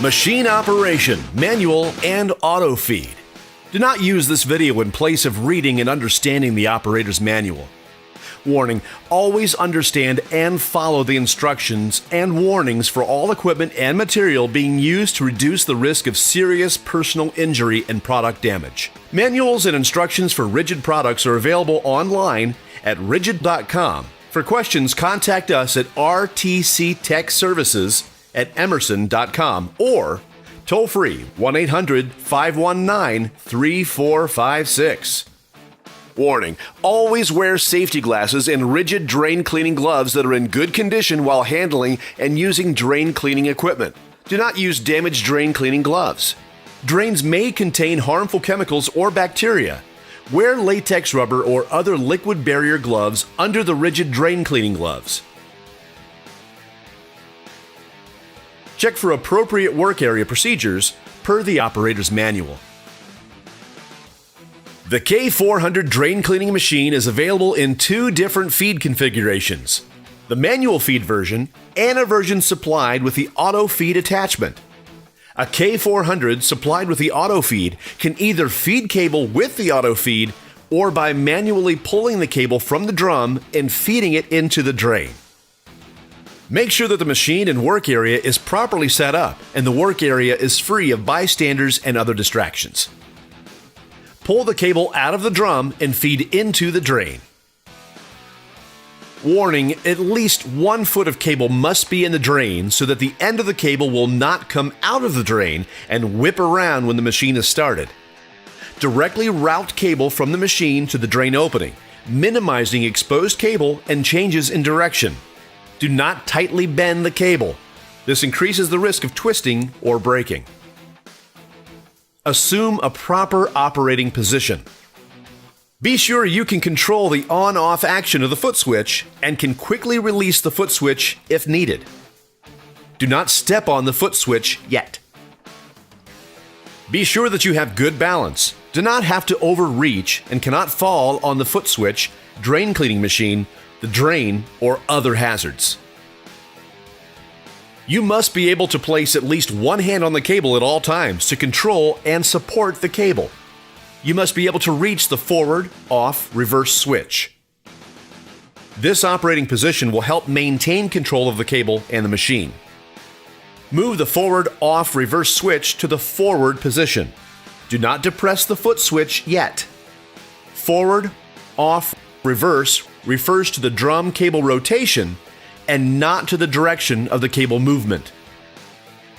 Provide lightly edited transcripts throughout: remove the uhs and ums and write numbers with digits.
Machine operation, manual, and auto feed. Do not use this video in place of reading and understanding the operator's manual. Warning: always understand and follow the instructions and warnings for all equipment and material being used to reduce the risk of serious personal injury and product damage. Manuals and instructions for RIDGID products are available online at rigid.com. For questions, contact us at rtctechservices@emerson.com or toll free 1-800-519-3456. Warning: always wear safety glasses and rigid drain cleaning gloves that are in good condition while handling and using drain cleaning equipment. Do not use damaged drain cleaning gloves. Drains may contain harmful chemicals or bacteria. Wear latex rubber or other liquid barrier gloves under the rigid drain cleaning gloves. Check for appropriate work area procedures per the operator's manual. The K-400 drain cleaning machine is available in two different feed configurations: the manual feed version and a version supplied with the auto feed attachment. A K-400 supplied with the auto feed can either feed cable with the auto feed or by manually pulling the cable from the drum and feeding it into the drain. Make sure that the machine and work area is properly set up and the work area is free of bystanders and other distractions. Pull the cable out of the drum and feed into the drain. Warning: at least 1 foot of cable must be in the drain so that the end of the cable will not come out of the drain and whip around when the machine is started. Directly route cable from the machine to the drain opening, minimizing exposed cable and changes in direction. Do not tightly bend the cable. This increases the risk of twisting or breaking. Assume a proper operating position. Be sure you can control the on-off action of the foot switch and can quickly release the foot switch if needed. Do not step on the foot switch yet. Be sure that you have good balance. Do not have to overreach and cannot fall on the foot switch, drain cleaning machine, the drain, or other hazards. You must be able to place at least one hand on the cable at all times to control and support the cable. You must be able to reach the forward, off, reverse switch. This operating position will help maintain control of the cable and the machine. Move the forward, off, reverse switch to the forward position. Do not depress the foot switch yet. Forward, off, reverse refers to the drum cable rotation and not to the direction of the cable movement.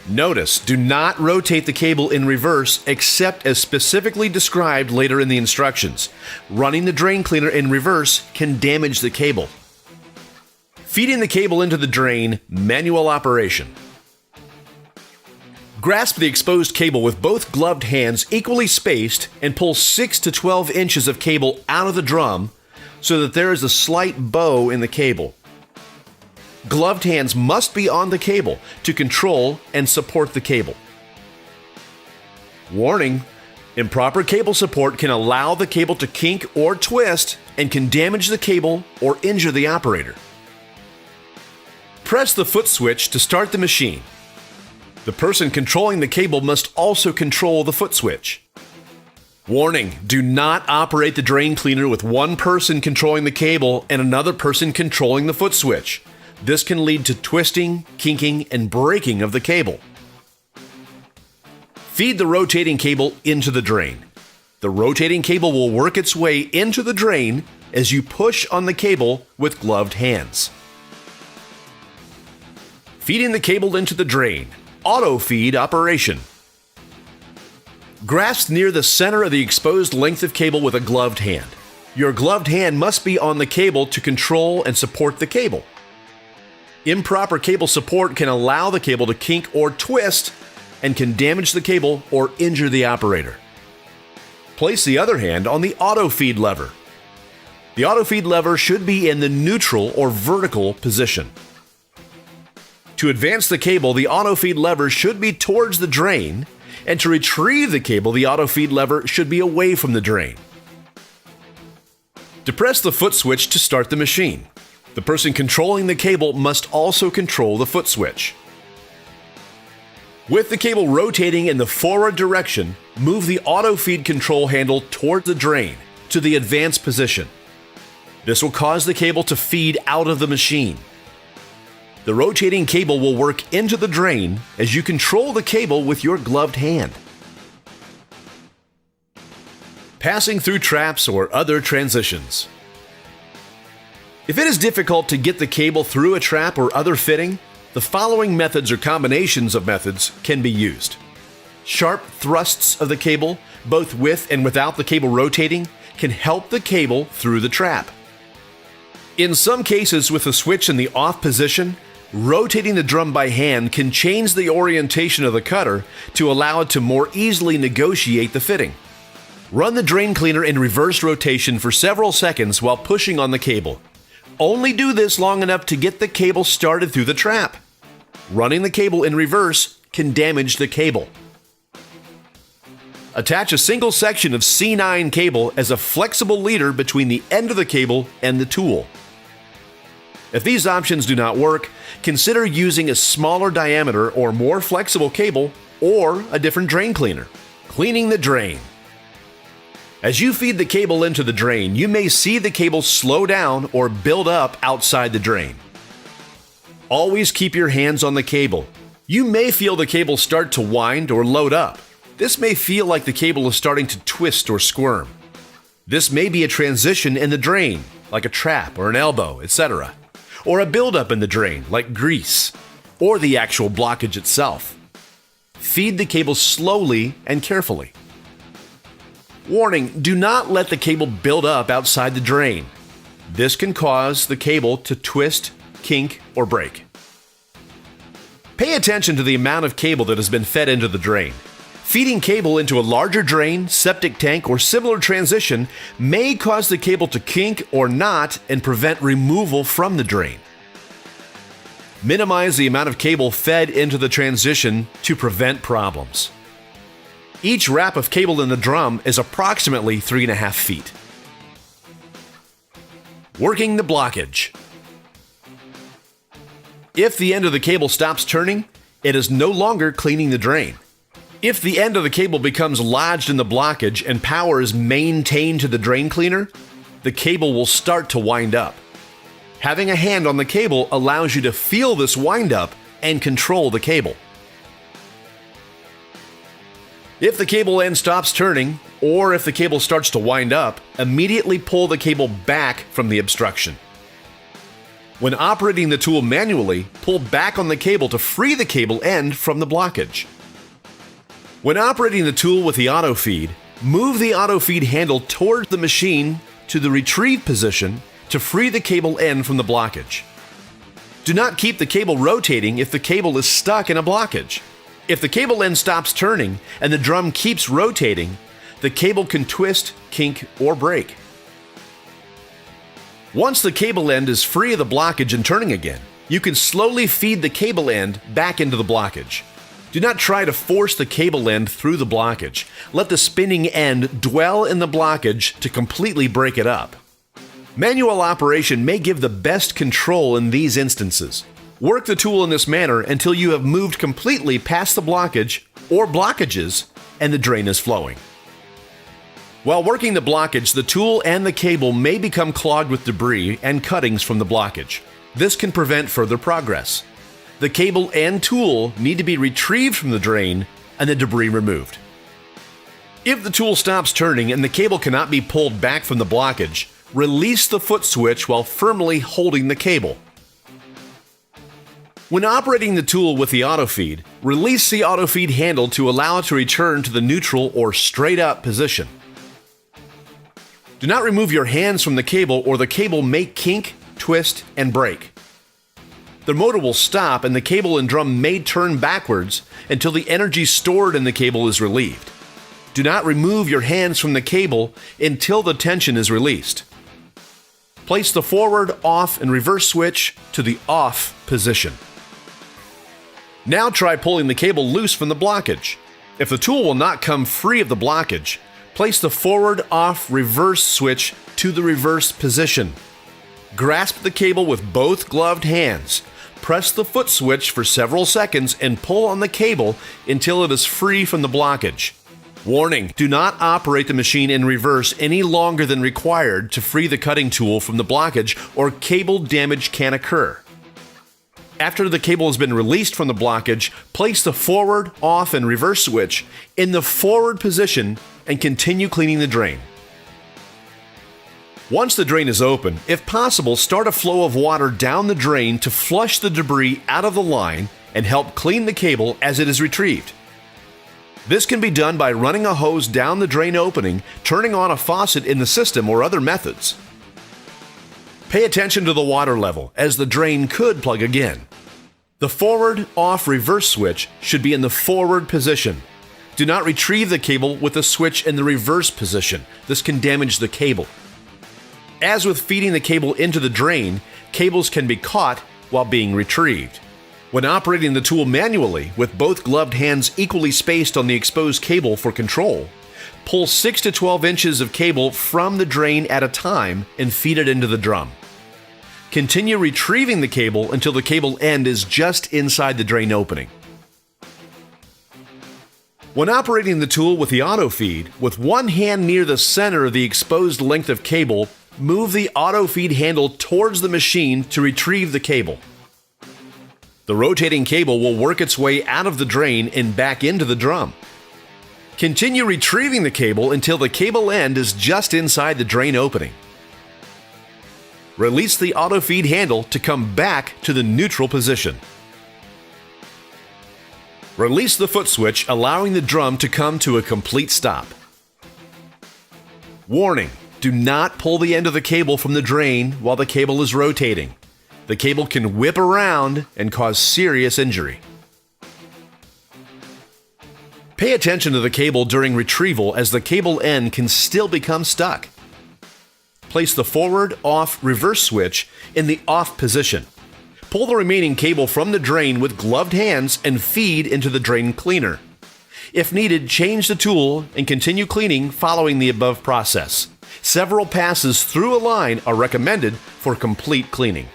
Notice: do not rotate the cable in reverse except as specifically described later in the instructions. Running the drain cleaner in reverse can damage the cable. Feeding the cable into the drain, manual operation. Grasp the exposed cable with both gloved hands equally spaced and pull 6 to 12 inches of cable out of the drum so that there is a slight bow in the cable. Gloved hands must be on the cable to control and support the cable. Warning: improper cable support can allow the cable to kink or twist and can damage the cable or injure the operator. Press the foot switch to start the machine. The person controlling the cable must also control the foot switch. Warning: do not operate the drain cleaner with one person controlling the cable and another person controlling the foot switch. This can lead to twisting, kinking, and breaking of the cable. Feed the rotating cable into the drain. The rotating cable will work its way into the drain as you push on the cable with gloved hands. Feeding the cable into the drain. Auto feed operation. Grasp near the center of the exposed length of cable with a gloved hand. Your gloved hand must be on the cable to control and support the cable. Improper cable support can allow the cable to kink or twist and can damage the cable or injure the operator. Place the other hand on the auto feed lever. The auto feed lever should be in the neutral or vertical position. To advance the cable, the auto feed lever should be towards the drain, and to retrieve the cable, the auto feed lever should be away from the drain. Depress the foot switch to start the machine. The person controlling the cable must also control the foot switch. With the cable rotating in the forward direction, move the auto feed control handle toward the drain to the advanced position. This will cause the cable to feed out of the machine. The rotating cable will work into the drain as you control the cable with your gloved hand. Passing through traps or other transitions. If it is difficult to get the cable through a trap or other fitting, the following methods or combinations of methods can be used. Sharp thrusts of the cable, both with and without the cable rotating, can help the cable through the trap. In some cases, with the switch in the off position, rotating the drum by hand can change the orientation of the cutter to allow it to more easily negotiate the fitting. Run the drain cleaner in reverse rotation for several seconds while pushing on the cable. Only do this long enough to get the cable started through the trap. Running the cable in reverse can damage the cable. Attach a single section of C9 cable as a flexible leader between the end of the cable and the tool. If these options do not work, consider using a smaller diameter or more flexible cable or a different drain cleaner. Cleaning the drain. As you feed the cable into the drain, you may see the cable slow down or build up outside the drain. Always keep your hands on the cable. You may feel the cable start to wind or load up. This may feel like the cable is starting to twist or squirm. This may be a transition in the drain, like a trap or an elbow, etc., or a buildup in the drain, like grease, or the actual blockage itself. Feed the cable slowly and carefully. Warning, do not let the cable build up outside the drain. This can cause the cable to twist, kink, or break. Pay attention to the amount of cable that has been fed into the drain. Feeding cable into a larger drain, septic tank, or similar transition may cause the cable to kink or knot and prevent removal from the drain. Minimize the amount of cable fed into the transition to prevent problems. Each wrap of cable in the drum is approximately 3.5 feet. Working the blockage. If the end of the cable stops turning, it is no longer cleaning the drain. If the end of the cable becomes lodged in the blockage and power is maintained to the drain cleaner, the cable will start to wind up. Having a hand on the cable allows you to feel this wind up and control the cable. If the cable end stops turning, or if the cable starts to wind up, immediately pull the cable back from the obstruction. When operating the tool manually, pull back on the cable to free the cable end from the blockage. When operating the tool with the auto feed, move the auto feed handle towards the machine to the retrieve position to free the cable end from the blockage. Do not keep the cable rotating if the cable is stuck in a blockage. If the cable end stops turning and the drum keeps rotating, the cable can twist, kink, or break. Once the cable end is free of the blockage and turning again, you can slowly feed the cable end back into the blockage. Do not try to force the cable end through the blockage. Let the spinning end dwell in the blockage to completely break it up. Manual operation may give the best control in these instances. Work the tool in this manner until you have moved completely past the blockage or blockages and the drain is flowing. While working the blockage, the tool and the cable may become clogged with debris and cuttings from the blockage. This can prevent further progress. The cable and tool need to be retrieved from the drain and the debris removed. If the tool stops turning and the cable cannot be pulled back from the blockage, release the foot switch while firmly holding the cable. When operating the tool with the auto feed, release the auto feed handle to allow it to return to the neutral or straight up position. Do not remove your hands from the cable or the cable may kink, twist, and break. The motor will stop and the cable and drum may turn backwards until the energy stored in the cable is relieved. Do not remove your hands from the cable until the tension is released. Place the forward, off, and reverse switch to the off position. Now try pulling the cable loose from the blockage. If the tool will not come free of the blockage, place the forward, off, reverse switch to the reverse position. Grasp the cable with both gloved hands. press the foot switch for several seconds and pull on the cable until it is free from the blockage. Warning: do not operate the machine in reverse any longer than required to free the cutting tool from the blockage, or cable damage can occur. After the cable has been released from the blockage, place the forward, off, and reverse switch in the forward position and continue cleaning the drain. Once the drain is open, if possible, start a flow of water down the drain to flush the debris out of the line and help clean the cable as it is retrieved. This can be done by running a hose down the drain opening, turning on a faucet in the system, or other methods. Pay attention to the water level, as the drain could plug again. The forward, off, reverse switch should be in the forward position. Do not retrieve the cable with the switch in the reverse position. This can damage the cable. As with feeding the cable into the drain, cables can be caught while being retrieved. When operating the tool manually, with both gloved hands equally spaced on the exposed cable for control, pull 6 to 12 inches of cable from the drain at a time and feed it into the drum. Continue retrieving the cable until the cable end is just inside the drain opening. When operating the tool with the auto feed, with one hand near the center of the exposed length of cable, move the auto feed handle towards the machine to retrieve the cable. The rotating cable will work its way out of the drain and back into the drum. Continue retrieving the cable until the cable end is just inside the drain opening. Release the auto feed handle to come back to the neutral position. Release the foot switch, allowing the drum to come to a complete stop. Warning: do not pull the end of the cable from the drain while the cable is rotating. The cable can whip around and cause serious injury. Pay attention to the cable during retrieval, as the cable end can still become stuck. Place the forward, off, reverse switch in the off position. Pull the remaining cable from the drain with gloved hands and feed into the drain cleaner. If needed, change the tool and continue cleaning following the above process. Several passes through a line are recommended for complete cleaning.